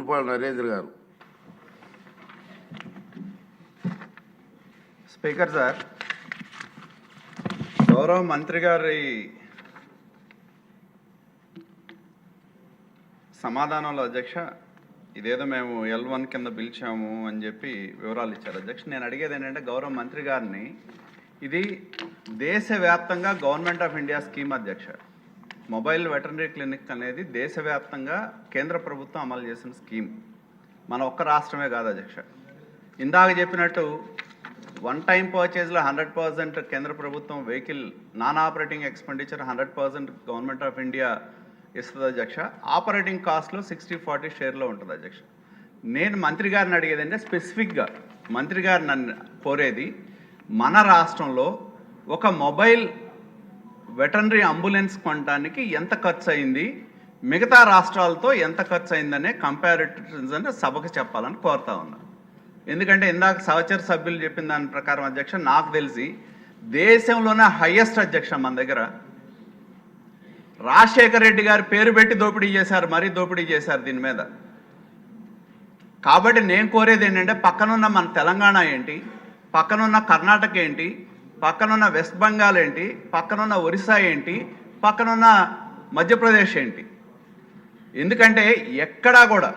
పులిపాల నరేంద్ర గారు. Speaker sir, గౌరవ మంత్రి గారి సమాధానంలో అధ్యక్ష ఇదేదో మేము L1 కింద పిలిచాము అని చెప్పి వివరాలు ఇచ్చారు అధ్యక్ష. నేను అడిగేది ఏంటంటే గౌరవ మంత్రి గారిని, ఇది దేశవ్యాప్తంగా గవర్నమెంట్ ఆఫ్ ఇండియా స్కీమ్ అధ్యక్ష. మొబైల్ వెటర్నరీ క్లినిక్ అనేది దేశవ్యాప్తంగా కేంద్ర ప్రభుత్వం అమలు చేసిన స్కీమ్, మన ఒక్క రాష్ట్రమే కాదు అధ్యక్ష. ఇందాక చెప్పినట్టు వన్ టైం పర్చేజ్లో 100% కేంద్ర ప్రభుత్వం vehicle non operating expenditure 100% government of India ఇస్తుంది అధ్యక్ష. ఆపరేటింగ్ కాస్ట్లో 60-40 షేర్లో ఉంటుంది అధ్యక్ష. నేను మంత్రి గారిని అడిగేది అంటే స్పెసిఫిక్గా మంత్రి గారు నన్ను కోరేది, మన రాష్ట్రంలో ఒక మొబైల్ వెటర్నరీ అంబులెన్స్ కొనడానికి ఎంత ఖర్చు అయింది, మిగతా రాష్ట్రాలతో ఎంత ఖర్చు అయిందనే కంపారిటివ్స్ అని సభకు చెప్పాలని కోరుతా ఉన్నా. ఎందుకంటే ఇందాక సహచర సభ్యులు చెప్పిన దాని ప్రకారం అధ్యక్ష, నాకు తెలిసి దేశంలోనే హయ్యెస్ట్ అధ్యక్ష మన దగ్గర రాజశేఖర రెడ్డి గారి పేరు పెట్టి దోపిడీ చేశారు, మరీ దోపిడీ చేశారు దీని మీద. కాబట్టి నేను కోరేది ఏంటంటే పక్కనున్న మన తెలంగాణ ఏంటి, పక్కనున్న కర్ణాటక ఏంటి, పక్కనున్న వెస్ట్ బెంగాల్ ఏంటి, పక్కనున్న ఒరిస్సా ఏంటి, పక్కనున్న మధ్యప్రదేశ్ ఏంటి. ఎందుకంటే ఎక్కడా కూడా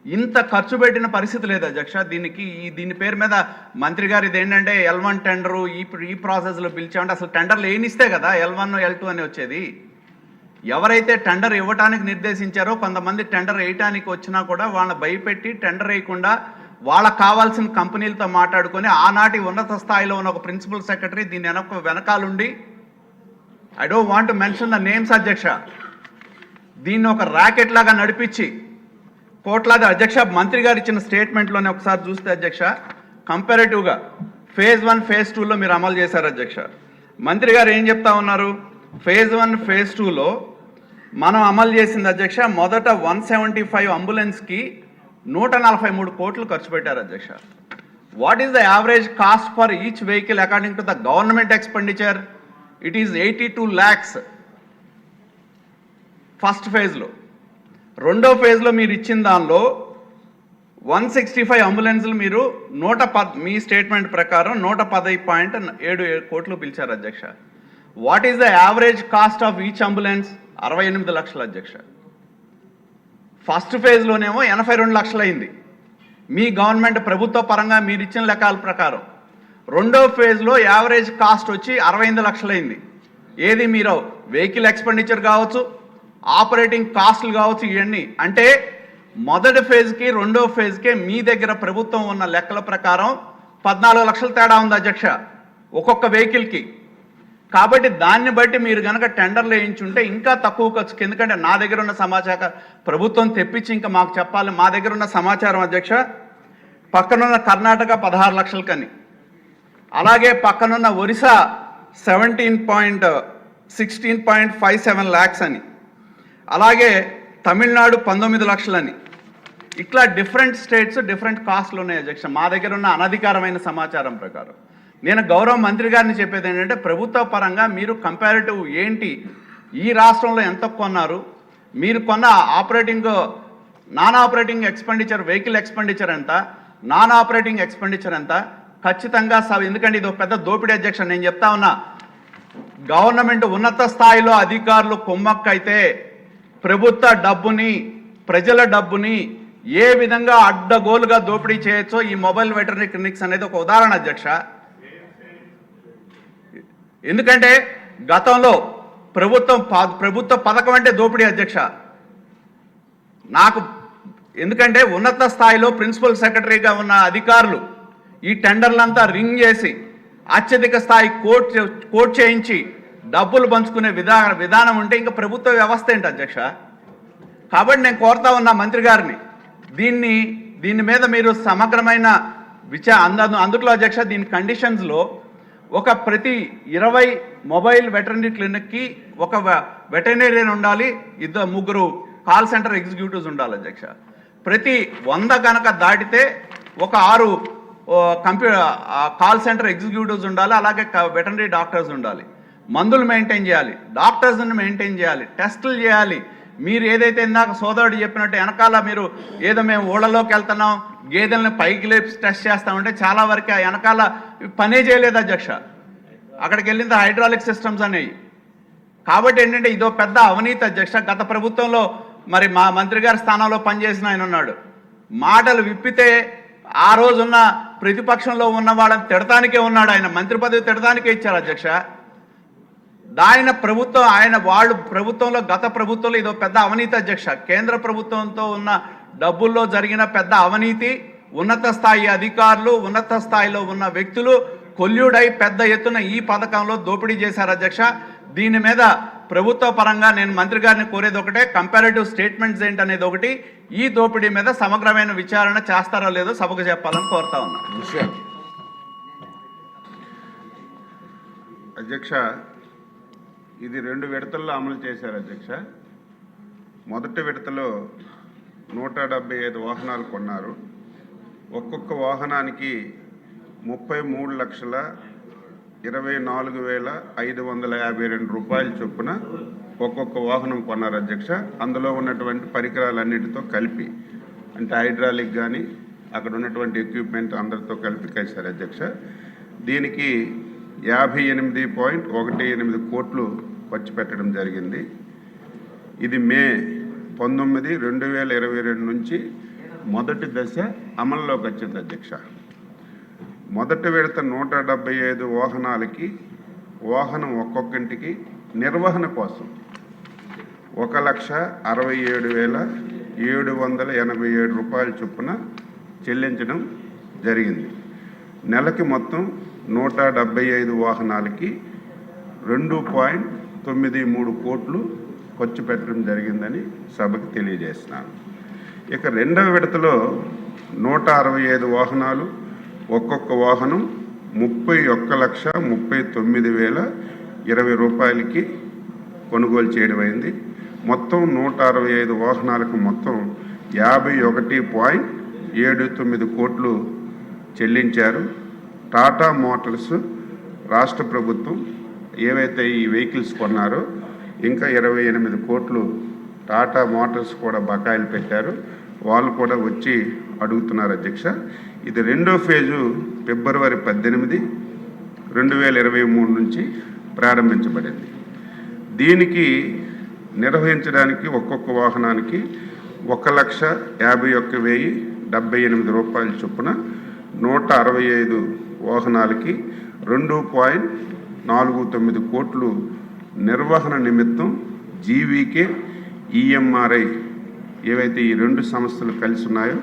ఇంత ఖర్చు పెట్టిన పరిస్థితి లేదు అధ్యక్ష. దీని పేరు మీద మంత్రి గారు ఇది ఏంటంటే L1 టెండరు ఈ ప్రాసెస్లో పిలిచామంటే అసలు టెండర్లు ఏనిస్తే కదా L1 L2 అని వచ్చేది. ఎవరైతే టెండర్ ఇవ్వడానికి నిర్దేశించారో కొంతమంది టెండర్ వేయటానికి వచ్చినా కూడా వాళ్ళని భయపెట్టి టెండర్ వేయకుండా వాళ్ళకు కావాల్సిన కంపెనీలతో మాట్లాడుకొని ఆనాటి ఉన్నత స్థాయిలో ఉన్న ఒక ప్రిన్సిపల్ సెక్రటరీ దీని వెనకాలండి, I don't want to mention the names అధ్యక్ష, దీన్ని ఒక ర్యాకెట్ లాగా నడిపించి కోట్లాది అధ్యక్ష. మంత్రి గారు ఇచ్చిన స్టేట్మెంట్లోనే ఒకసారి చూస్తే అధ్యక్ష, కంపారేటివ్గా ఫేజ్ 1 ఫేజ్ 2లో మీరు అమలు చేశారు అధ్యక్ష. మంత్రి గారు ఏం చెప్తా ఉన్నారు, ఫేజ్ 1 ఫేజ్ 2లో మనం అమలు చేసింది అధ్యక్ష, మొదట 175 అంబులెన్స్కి 143 కోట్లు ఖర్చు పెట్టారు అధ్యక్ష. What is the average cost for each vehicle according to the government expenditure? It is 82 lakhs first ఫేజ్లో. రెండో ఫేజ్లో మీరు ఇచ్చిన దానిలో 165 అంబులెన్స్లు మీరు మీ స్టేట్మెంట్ ప్రకారం 110.7 కోట్లు పిలిచారు అధ్యక్ష. What is the average cost of each ambulance? 68 లక్షలు అధ్యక్ష. ఫస్ట్ ఫేజ్లోనేమో 82 లక్షలు అయింది మీ గవర్నమెంట్ ప్రభుత్వ పరంగా మీరు ఇచ్చిన లెక్కల ప్రకారం. రెండో ఫేజ్లో యావరేజ్ కాస్ట్ వచ్చి 68 లక్షలు అయింది. ఏది మీరు వెహికల్ ఎక్స్పెండిచర్ కావచ్చు, ఆపరేటింగ్ కాస్ట్లు కావచ్చు, ఇవన్నీ అంటే మొదటి ఫేజ్కి రెండో ఫేజ్కే మీ దగ్గర ప్రభుత్వం ఉన్న లెక్కల ప్రకారం 14 లక్షల తేడా ఉంది అధ్యక్ష ఒక్కొక్క వెహికల్కి. కాబట్టి దాన్ని బట్టి మీరు కనుక టెండర్లు వేయించుంటే ఇంకా తక్కువ ఖర్చుకి, ఎందుకంటే నా దగ్గర ఉన్న సమాచారం ప్రభుత్వం తెప్పించి ఇంకా మాకు చెప్పాలి. మా దగ్గర ఉన్న సమాచారం అధ్యక్ష, పక్కనున్న కర్ణాటక 16 లక్షలకని, అలాగే పక్కనున్న ఒరిస్సా 16.57 lakhs అని, అలాగే తమిళనాడు 19 లక్షలని, ఇట్లా డిఫరెంట్ స్టేట్స్ డిఫరెంట్ కాస్ట్లు ఉన్నాయి అధ్యక్ష మా దగ్గర ఉన్న అనధికారమైన సమాచారం ప్రకారం. నేను గౌరవ మంత్రి గారిని చెప్పేది ఏంటంటే ప్రభుత్వ పరంగా మీరు కంపారిటివ్ ఏంటి, ఈ రాష్ట్రంలో ఎంత కొన్నారు, మీరు కొన్న non operating expenditure vehicle expenditure ఎంత, నాన్ ఆపరేటింగ్ ఎక్స్పెండిచర్ ఎంత ఖచ్చితంగా. ఎందుకంటే ఇది ఒక పెద్ద దోపిడీ అధ్యక్ష. నేను చెప్తా ఉన్నా, గవర్నమెంట్ ఉన్నత స్థాయిలో అధికారులు కుమ్మక్కైతే ప్రభుత్వ డబ్బుని ప్రజల డబ్బుని ఏ విధంగా అడ్డగోలుగా దోపిడీ చేయొచ్చో ఈ మొబైల్ వెటర్నరీ క్లినిక్స్ అనేది ఒక ఉదాహరణ అధ్యక్ష. ఎందుకంటే గతంలో ప్రభుత్వ పథకం అంటే దోపిడీ అధ్యక్ష. ఎందుకంటే ఉన్నత స్థాయిలో ప్రిన్సిపల్ సెక్రటరీగా ఉన్న అధికారులు ఈ టెండర్లంతా రింగ్ చేసి అత్యధిక స్థాయి కోట్ చేయించి డబ్బులు పంచుకునే విధానం ఉంటే ఇంకా ప్రభుత్వ వ్యవస్థ ఏంటి అధ్యక్ష? కాబట్టి నేను కోరుతా ఉన్నా మంత్రి గారిని, దీని మీద మీరు సమగ్రమైన అందుట్లో అధ్యక్ష దీని కండిషన్స్లో ప్రతి 20 మొబైల్ వెటర్నరీ క్లినిక్కి ఒక వెటర్నరీయన్ ఉండాలి, 2-3 కాల్ సెంటర్ ఎగ్జిక్యూటివ్స్ ఉండాలి అధ్యక్ష. ప్రతి 100 కనుక దాటితే ఒక 6 కాల్ సెంటర్ ఎగ్జిక్యూటివ్స్ ఉండాలి, అలాగే వెటర్నరీ డాక్టర్స్ ఉండాలి. మందులు మెయింటైన్ చేయాలి, డాక్టర్స్ని మెయింటైన్ చేయాలి, టెస్టులు చేయాలి, మీరు ఏదైతే ఇందాక సోదరుడు చెప్పినట్టు వెనకాల మీరు ఏదో మేము ఊళ్ళలోకి వెళ్తున్నాం గేదెలను పైకి లేపి టెస్ట్ చేస్తామంటే చాలా వరకు ఆ వెనకాల పనే చేయలేదు అధ్యక్ష. అక్కడికి వెళ్ళింది హైడ్రాలిక్ సిస్టమ్స్ అనేవి. కాబట్టి ఏంటంటే ఇదో పెద్ద అవినీతి అధ్యక్ష. గత ప్రభుత్వంలో మరి మా మంత్రి గారి స్థానంలో పనిచేసిన ఆయన ఉన్నాడు. మాటలు విప్పితే ఆ రోజున్న ప్రతిపక్షంలో ఉన్న వాళ్ళని తిడటానికే ఉన్నాడు. ఆయన మంత్రి పదవి తిడటానికే ఇచ్చారు అధ్యక్ష. ఆయన ప్రభుత్వం వాళ్ళు ప్రభుత్వంలో గత ప్రభుత్వంలో ఇదో పెద్ద అవినీతి అధ్యక్ష. కేంద్ర ప్రభుత్వంతో ఉన్న డబ్బుల్లో జరిగిన పెద్ద అవినీతి, ఉన్నత స్థాయి అధికారులు, ఉన్నత స్థాయిలో ఉన్న వ్యక్తులు కొల్యూడై పెద్ద ఎత్తున ఈ పథకంలో దోపిడీ చేశారు అధ్యక్ష. దీని మీద ప్రభుత్వ పరంగా నేను మంత్రి గారిని కోరేది ఒకటే, కంపారేటివ్ స్టేట్మెంట్స్ ఏంటనేది ఒకటి, ఈ దోపిడీ మీద సమగ్రమైన విచారణ చేస్తారో లేదో సభకు చెప్పాలని కోరుతా ఉన్నా. అధ్యక్ష, ఇది 2 విడతల్లో అమలు చేశారు అధ్యక్ష. మొదటి విడతలో 175 వాహనాలు కొన్నారు. ఒక్కొక్క వాహనానికి 33,24,552 రూపాయల చొప్పున ఒక్కొక్క వాహనం కొన్నారు అధ్యక్ష. అందులో ఉన్నటువంటి పరికరాలన్నిటితో కలిపి, అంటే హైడ్రాలిక్ కానీ అక్కడ ఉన్నటువంటి ఎక్విప్మెంట్ అందరితో కలిపి కలిశారు అధ్యక్ష. దీనికి 58.18 కోట్లు ఖర్చు పెట్టడం జరిగింది. ఇది మే 19, 2022 నుంచి మొదటి దశ అమల్లోకి వచ్చింది అధ్యక్ష. మొదటి విడత 175 వాహనాలకి వాహనం ఒక్కొక్కింటికి నిర్వహణ కోసం 1,67,787 రూపాయల చొప్పున చెల్లించడం జరిగింది. నెలకి మొత్తం 175 వాహనాలకి 2.93 కోట్లు ఖర్చు పెట్టడం జరిగిందని సభకు తెలియజేస్తున్నాను. ఇక రెండవ విడతలో 165 వాహనాలు, ఒక్కొక్క వాహనం 31,39,020 రూపాయలకి కొనుగోలు చేయడం అయింది. మొత్తం 165 వాహనాలకు మొత్తం 51.79 కోట్లు చెల్లించారు. టాటా మోటార్స్ రాష్ట్ర ప్రభుత్వం ఏవైతే ఈ వెహికల్స్ కొన్నారో ఇంకా 28 కోట్లు టాటా మోటార్స్ కూడా బకాయిలు పెట్టారు. వాళ్ళు కూడా వచ్చి అడుగుతున్నారు అధ్యక్ష. ఇది రెండో ఫేజు ఫిబ్రవరి 18, 2023 నుంచి ప్రారంభించబడింది. దీనికి నిర్వహించడానికి ఒక్కొక్క వాహనానికి 1,51,078 రూపాయల చొప్పున 165 వాహనాలకి 2.49 కోట్లు నిర్వహణ నిమిత్తం జీవీకే, ఈఎంఆర్ఐ ఏవైతే ఈ 2 సంస్థలు కలిసి ఉన్నాయో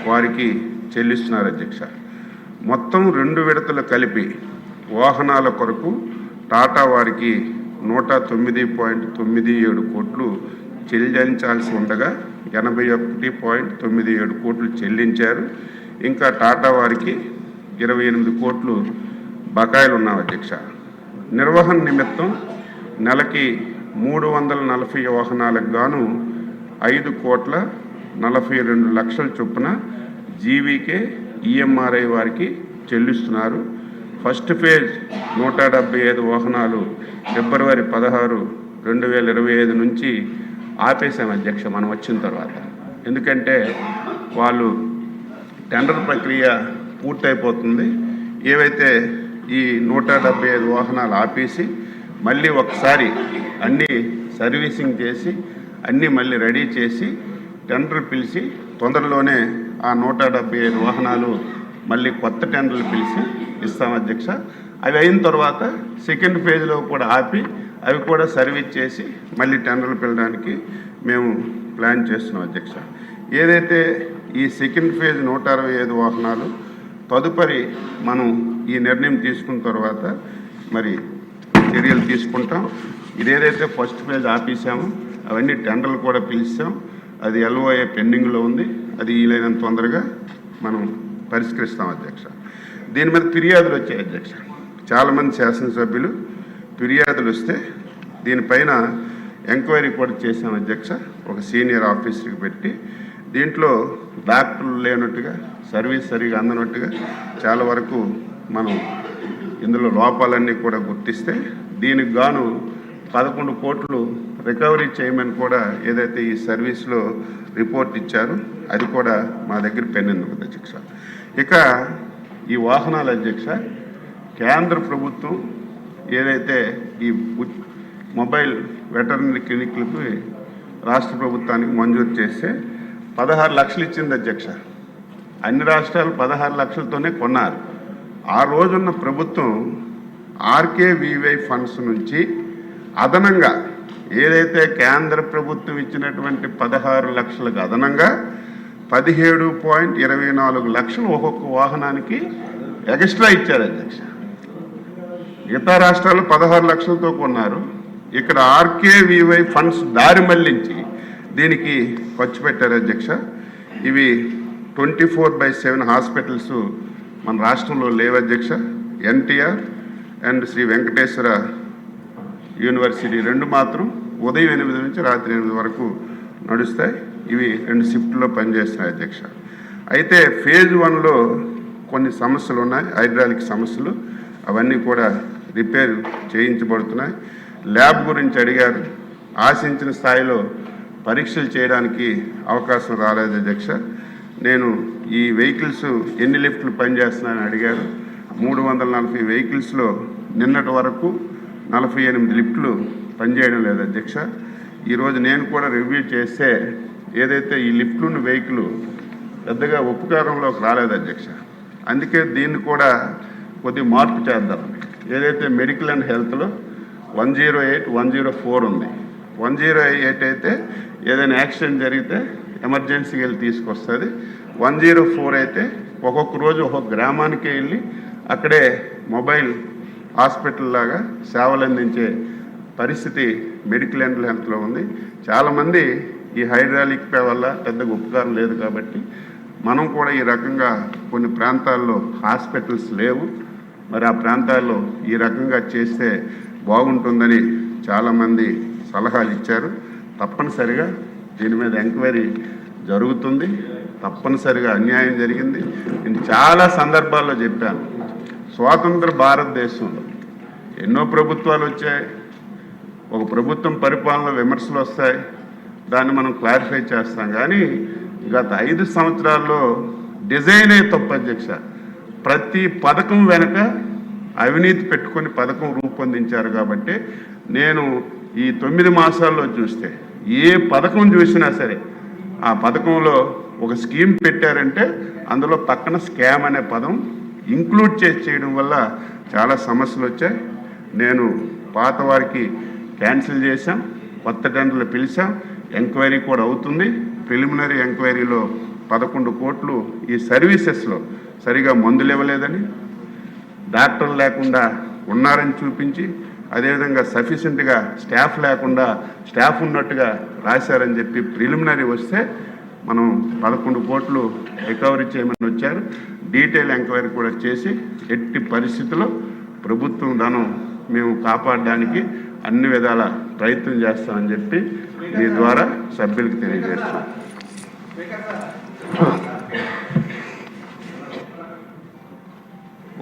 వారికి చెల్లిస్తున్నారు అధ్యక్ష. మొత్తం 2 విడతలు కలిపి వాహనాల కొరకు టాటా వారికి 109.97 కోట్లు చెల్లించాల్సి ఉండగా 81.97 కోట్లు చెల్లించారు. ఇంకా టాటా వారికి 28 కోట్లు బకాయిలు ఉన్నాయి అధ్యక్ష. నిర్వహణ నిమిత్తం నెలకి 340 వాహనాలకు గాను 5,42,00,000 చొప్పున జీవీకే, ఈఎంఆర్ఐ వారికి చెల్లిస్తున్నారు. ఫస్ట్ ఫేజ్ 175 వాహనాలు ఫిబ్రవరి 16, 2025 నుంచి ఆపేసాం అధ్యక్ష మనం వచ్చిన తర్వాత. ఎందుకంటే వాళ్ళు టెండర్ ప్రక్రియ పూర్తయిపోతుంది. ఏవైతే ఈ 175 వాహనాలు ఆపేసి మళ్ళీ ఒకసారి అన్నీ సర్వీసింగ్ చేసి అన్నీ మళ్ళీ రెడీ చేసి టెండర్ పిలిచి తొందరలోనే ఆ 175 వాహనాలు మళ్ళీ కొత్త టెండర్లు పిలిచి ఇస్తాం అధ్యక్ష. అవి అయిన తర్వాత సెకండ్ ఫేజ్లో కూడా ఆపి అవి కూడా సర్వీస్ చేసి మళ్ళీ టెండర్లు పిలవడానికి మేము ప్లాన్ చేస్తున్నాం అధ్యక్ష. ఏదైతే ఈ సెకండ్ ఫేజ్ 165 వాహనాలు తదుపరి మనం ఈ నిర్ణయం తీసుకున్న తర్వాత మరి చర్యలు తీసుకుంటాం. ఇదేదైతే ఫస్ట్ ఫేజ్ ఆపేసామో అవన్నీ టెండర్లు కూడా పిలిచాం. అది ఎల్ఓఏ పెండింగ్లో ఉంది. అది వీలైనంత తొందరగా మనం పరిష్కరిస్తాం అధ్యక్ష. దీని మీద ఫిర్యాదులు వచ్చాయి అధ్యక్ష. చాలామంది శాసనసభ్యులు ఫిర్యాదులు వస్తే దీనిపైన ఎంక్వైరీ కూడా చేసాం అధ్యక్ష. ఒక సీనియర్ ఆఫీసర్కి పెట్టి దీంట్లో డాక్టర్లు లేనట్టుగా, సర్వీస్ సరిగా అందనట్టుగా చాలా వరకు మనం ఇందులో లోపాలన్నీ కూడా గుర్తిస్తే దీనికి గాను 11 కోట్లు రికవరీ చేయమని కూడా ఏదైతే ఈ సర్వీస్లో రిపోర్ట్ ఇచ్చారో అది కూడా మా దగ్గర పెండింది ఉంది అధ్యక్ష. ఇక ఈ వాహనాల అధ్యక్ష, కేంద్ర ప్రభుత్వం ఏదైతే ఈ మొబైల్ వెటర్నరీ క్లినిక్లకు రాష్ట్ర ప్రభుత్వానికి మంజూరు చేస్తే 16 లక్షలు ఇచ్చింది అధ్యక్ష. అన్ని రాష్ట్రాలు 16 లక్షలతోనే కొన్నారు. ఆ రోజున్న ప్రభుత్వం ఆర్కేవీవై ఫండ్స్ నుంచి అదనంగా ఏదైతే కేంద్ర ప్రభుత్వం ఇచ్చినటువంటి 16 లక్షలకు అదనంగా 17.24 లక్షలు ఒక్కొక్క వాహనానికి ఎక్స్ట్రా ఇచ్చారు అధ్యక్ష. మిగతా రాష్ట్రాలు 16 లక్షలతో కొన్నారు. ఇక్కడ ఆర్కేవీవై ఫండ్స్ దారి మళ్లించి దీనికి ఖర్చు పెట్టారు అధ్యక్ష. ఇవి 24/7 హాస్పిటల్స్ మన రాష్ట్రంలో లేవు అధ్యక్ష. ఎన్టీఆర్ అండ్ శ్రీ వెంకటేశ్వర యూనివర్సిటీ 2 మాత్రం ఉదయం 8 నుంచి రాత్రి 8 వరకు నడుస్తాయి. ఇవి 2 షిఫ్ట్లో పనిచేస్తున్నాయి అధ్యక్ష. అయితే ఫేజ్ 1లో కొన్ని సమస్యలు ఉన్నాయి, హైడ్రాలిక్ సమస్యలు. అవన్నీ కూడా రిపేర్ చేయించబడుతున్నాయి. ల్యాబ్ గురించి అడిగారు. ఆశించిన స్థాయిలో పరీక్షలు చేయడానికి అవకాశం రాలేదు అధ్యక్ష. నేను ఈ వెహికల్స్ ఎన్ని లిఫ్ట్లు పనిచేస్తున్నాయని అడిగారు. 340 వెహికల్స్లో నిన్నటి వరకు 48 లిఫ్ట్లు పనిచేయడం లేదు అధ్యక్ష. ఈరోజు నేను కూడా రివ్యూ చేస్తే ఏదైతే ఈ లిఫ్ట్లు వెహికల్ పెద్దగా ఉపకారంలోకి రాలేదు అధ్యక్ష. అందుకే దీన్ని కూడా కొద్దిగా మార్పు చేద్దాం. ఏదైతే మెడికల్ అండ్ హెల్త్లో 108, 104 ఉంది. 108 అయితే ఏదైనా యాక్సిడెంట్ జరిగితే ఎమర్జెన్సీకి వెళ్ళి తీసుకొస్తుంది. 104 అయితే ఒక్కొక్క రోజు ఒక్కొక్క గ్రామానికి వెళ్ళి అక్కడే మొబైల్ హాస్పిటల్ లాగా సేవలు అందించే పరిస్థితి మెడికల్ అండ్ హెల్త్లో ఉంది. చాలామంది ఈ హైడ్రాలిక్ వల్ల పెద్దగా ఉపకారం లేదు కాబట్టి మనం కూడా ఈ రకంగా కొన్ని ప్రాంతాల్లో హాస్పిటల్స్ లేవు. మరి ఆ ప్రాంతాల్లో ఈ రకంగా చేస్తే బాగుంటుందని చాలామంది సలహాలు ఇచ్చారు. తప్పనిసరిగా దీని మీద ఎంక్వైరీ జరుగుతుంది. తప్పనిసరిగా అన్యాయం జరిగింది. నేను చాలా సందర్భాల్లో చెప్పాను. స్వాతంత్ర భారతదేశంలో ఎన్నో ప్రభుత్వాలు వచ్చాయి. ఒక ప్రభుత్వం పరిపాలన విమర్శలు వస్తాయి, దాన్ని మనం క్లారిఫై చేస్తాం. కానీ గత 5 సంవత్సరాల్లో డిజైనే తప్పు అధ్యక్ష. ప్రతి పథకం వెనుక అవినీతి పెట్టుకొని పథకం రూపొందించారు. కాబట్టి నేను ఈ 9 మాసాల్లో చూస్తే ఏ పథకం చూసినా సరే ఆ పథకంలో ఒక స్కీమ్ పెట్టారంటే అందులో పక్కన స్కామ్ అనే పదం ఇంక్లూడ్ చేయడం వల్ల చాలా సమస్యలు వచ్చాయి. నేను పాత వారికి క్యాన్సిల్ చేశాం, కొత్త టెండర్లు పిలిచాం, ఎంక్వైరీ కూడా అవుతుంది. ప్రిలిమినరీ ఎంక్వైరీలో 11 కోట్లు ఈ సర్వీసెస్లో సరిగా మందులు ఇవ్వలేదని, డాక్టర్లు లేకుండా ఉన్నారని చూపించి, అదేవిధంగా సఫిషియెంట్గా స్టాఫ్ లేకుండా స్టాఫ్ ఉన్నట్టుగా రాశారని చెప్పి ప్రిలిమినరీ వస్తే మనం 11 కోట్లు రికవరీ చేయమని వచ్చారు. డీటెయిల్ ఎంక్వైరీ కూడా చేసి ఎట్టి పరిస్థితుల్లో ప్రభుత్వం ధనం మేము కాపాడడానికి అన్ని విధాల ప్రయత్నం చేస్తామని చెప్పి మీ ద్వారా సభ్యులకు తెలియజేస్తాం.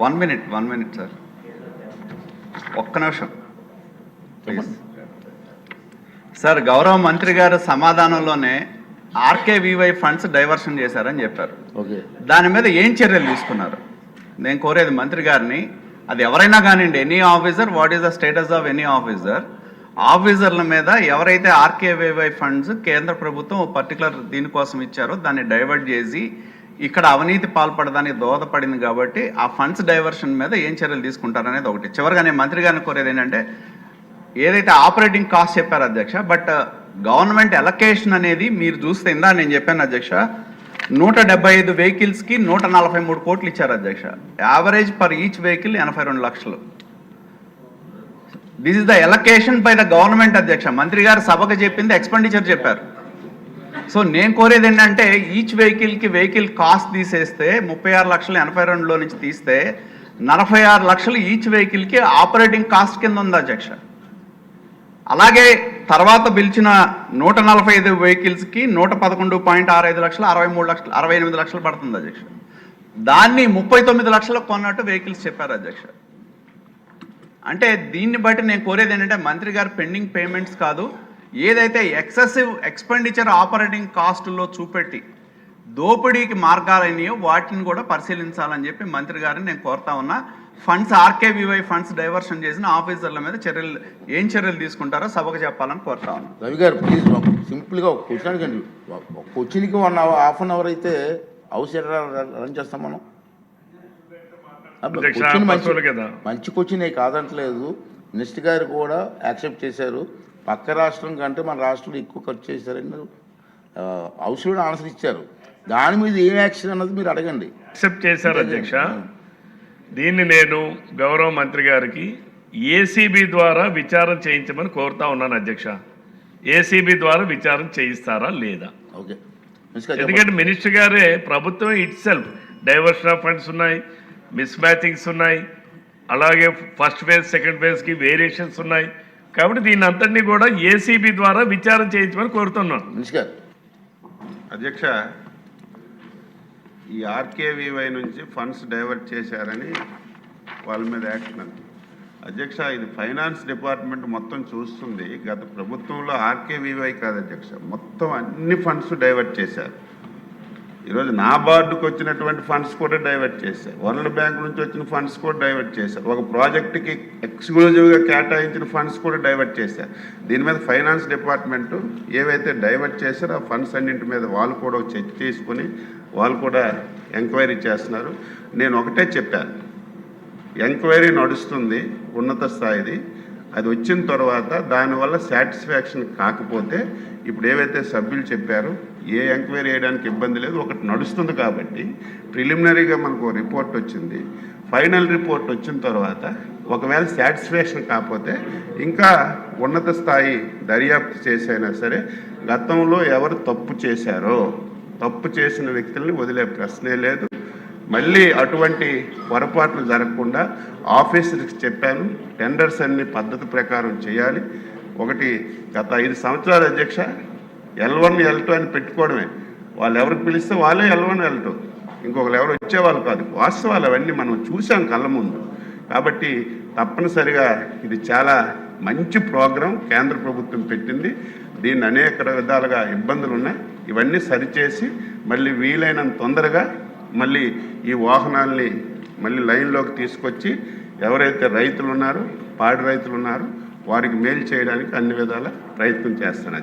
వన్ మినిట్ సార్, ఒక్క నిమిషం ప్లీజ్. సార్, గౌరవ మంత్రి గారు సమాధానంలోనే ఆర్కేవీవై ఫండ్స్ డైవర్షన్ చేశారని చెప్పారు. దాని మీద ఏం చర్యలు తీసుకున్నారు? నేను కోరేది మంత్రి గారిని, అది ఎవరైనా కానివ్వండి, any officer, what is the status of any ఆఫీసర్ల మీద ఎవరైతే ఆర్కేవీవై ఫండ్స్ కేంద్ర ప్రభుత్వం పర్టికులర్ దీనికోసం ఇచ్చారో దాన్ని డైవర్ట్ చేసి ఇక్కడ అవినీతి పాల్పడడానికి దోహదపడింది కాబట్టి ఆ ఫండ్స్ డైవర్షన్ మీద ఏం చర్యలు తీసుకుంటారనేది ఒకటి. చివరిగా నేను మంత్రి గారిని కోరేది ఏంటంటే, ఏదైతే ఆపరేటింగ్ కాస్ట్ చెప్పారు అధ్యక్ష, బట్ గవర్నమెంట్ ఎలకేషన్ అనేది మీరు చూస్తే ఇందా నేను చెప్పాను అధ్యక్ష, 175 వెహికల్స్కి 143 కోట్లు ఇచ్చారు అధ్యక్ష. యావరేజ్ పర్ ఈచ్ వెహికల్ 82 లక్షలు. This is the allocation by the government అధ్యక్ష. మంత్రి గారు సభకు చెప్పింది ఎక్స్పెండిచర్ చెప్పారు. సో నేను కోరేది ఏంటంటే, ఈచ్ వెహికల్ కాస్ట్ తీసేస్తే 36,82,000లో నుంచి తీస్తే 46 లక్షలు ఈచ్ వెహికల్కి ఆపరేటింగ్ కాస్ట్ కింద ఉంది అధ్యక్ష. అలాగే తర్వాత పిలిచిన 145 వెహికల్స్కి 111.65 లక్షలు, 68 లక్షలు పడుతుంది అధ్యక్ష. దాన్ని 39 లక్షలకు కొన్నట్టు వెహికల్స్ చెప్పారు అధ్యక్ష. అంటే దీన్ని బట్టి నేను కోరేది ఏంటంటే, మంత్రి గారు పెండింగ్ పేమెంట్స్ కాదు, ఏదైతే ఎక్సెసివ్ ఎక్స్పెండిచర్ ఆపరేటింగ్ కాస్టుల్లో చూపెట్టి దోపిడీకి మార్గాలైనయో వాటిని కూడా పరిశీలించాలని చెప్పి మంత్రి గారిని నేను కోరుతా ఉన్నా. ఫండ్స్ ఆర్కేవీవై ఫండ్స్ డైవర్షన్ చేసిన ఆఫీసర్ల మీద ఏం చర్యలు తీసుకుంటారో సభకు చెప్పాలని కోరుతా ఉన్నా. రవి గారు ప్లీజ్ సింపుల్గా ఒక క్వశ్చన్ అడగండి. క్వశ్చన్కి 1 అవర్ అయితే హౌస్ ఎట్లా రన్ చేస్తాం మనం? క్వశ్చన్ మంచి క్వశ్చన్ కాదంటలేదు. మినిస్టర్ గారు కూడా యాక్సెప్ట్ చేశారు. పక్క రాష్ట్రం కంటే మన రాష్ట్రంలో ఎక్కువ ఖర్చు చేశారని హౌస్లో ఆన్సర్ ఇచ్చారు. దాని మీద ఏం యాక్షన్ అన్నది మీరు అడగండి. యాక్సెప్ట్ చేశారు అధ్యక్ష. దీన్ని నేను గౌరవ మంత్రి గారికి ఏసీబీ ద్వారా విచారణ చేయించమని కోరుతా ఉన్నాను అధ్యక్ష. ఏసీబీ ద్వారా విచారణ చేయిస్తారా లేదా? ఓకే. ఎందుకంటే మినిస్టర్ గారే ప్రభుత్వం it self diversion of funds ఉన్నాయి, మిస్ మ్యాచింగ్స్ ఉన్నాయి, అలాగే ఫస్ట్ ఫేజ్ సెకండ్ ఫేజ్కి వేరియేషన్స్ ఉన్నాయి. కాబట్టి దీన్ని అంతటినీ కూడా ఏసీబీ ద్వారా విచారణ చేయించమని కోరుతున్నాను. మినిస్టర్ గారు. అధ్యక్ష, ఈ ఆర్కేవీవై నుంచి ఫండ్స్ డైవర్ట్ చేశారని వాళ్ళ మీద యాక్షన్ అంది. అధ్యక్ష, ఇది ఫైనాన్స్ డిపార్ట్మెంట్ మొత్తం చూస్తుంది. గత ప్రభుత్వంలో ఆర్కేవీవై కాదు అధ్యక్ష, మొత్తం అన్ని ఫండ్స్ డైవర్ట్ చేశారు. ఈరోజు నాబార్డుకు వచ్చినటువంటి ఫండ్స్ కూడా డైవర్ట్ చేశారు. వరల్డ్ బ్యాంక్ నుంచి వచ్చిన ఫండ్స్ కూడా డైవర్ట్ చేశారు. ఒక ప్రాజెక్టుకి ఎక్స్క్లూజివ్గా కేటాయించిన ఫండ్స్ కూడా డైవర్ట్ చేశారు. దీని మీద ఫైనాన్స్ డిపార్ట్మెంటు ఏవైతే డైవర్ట్ చేశారో ఆ ఫండ్స్ అన్నింటి మీద వాళ్ళు కూడా చర్చ చేసుకొని వాళ్ళు కూడా ఎంక్వైరీ చేస్తున్నారు. నేను ఒకటే చెప్పాను, ఎంక్వైరీ నడుస్తుంది ఉన్నత స్థాయిది. అది వచ్చిన తర్వాత దానివల్ల సాటిస్ఫాక్షన్ కాకపోతే ఇప్పుడు ఏవైతే సభ్యులు చెప్పారో ఏ ఎంక్వైరీ చేయడానికి ఇబ్బంది లేదు. ఒకటి నడుస్తుంది కాబట్టి ప్రిలిమినరీగా మనకు రిపోర్ట్ వచ్చింది. ఫైనల్ రిపోర్ట్ వచ్చిన తర్వాత ఒకవేళ సాటిస్ఫాక్షన్ కాకపోతే ఇంకా ఉన్నత స్థాయి దర్యాప్తు చేసైనా సరే గతంలో ఎవరు తప్పు చేశారో తప్పు చేసిన వ్యక్తుల్ని వదిలే ప్రశ్నే లేదు. మళ్ళీ అటువంటి పొరపాట్లు జరగకుండా ఆఫీసర్కి చెప్పాను, టెండర్స్ అన్ని పద్ధతి ప్రకారం చేయాలి. ఒకటి గత 5 సంవత్సరాల అధ్యక్ష L1 L2 అని పెట్టుకోవడమే. వాళ్ళు ఎవరికి పిలిస్తే వాళ్ళే L1 L2, ఇంకొకరు ఎవరు వచ్చేవాళ్ళు కాదు. వాస్తవాలు అవన్నీ మనం చూసాం కళ్ళ ముందు. కాబట్టి తప్పనిసరిగా ఇది చాలా మంచి ప్రోగ్రాం కేంద్ర ప్రభుత్వం పెట్టింది. దీన్ని అనేక విధాలుగా ఇబ్బందులు ఉన్నాయి. ఇవన్నీ సరిచేసి మళ్ళీ వీలైనంత తొందరగా మళ్ళీ ఈ వాహనాల్ని మళ్ళీ లైన్లోకి తీసుకొచ్చి ఎవరైతే రైతులు ఉన్నారో పాడి రైతులు ఉన్నారో వారికి మేలు చేయడానికి అన్ని విధాల ప్రయత్నం చేస్తాను.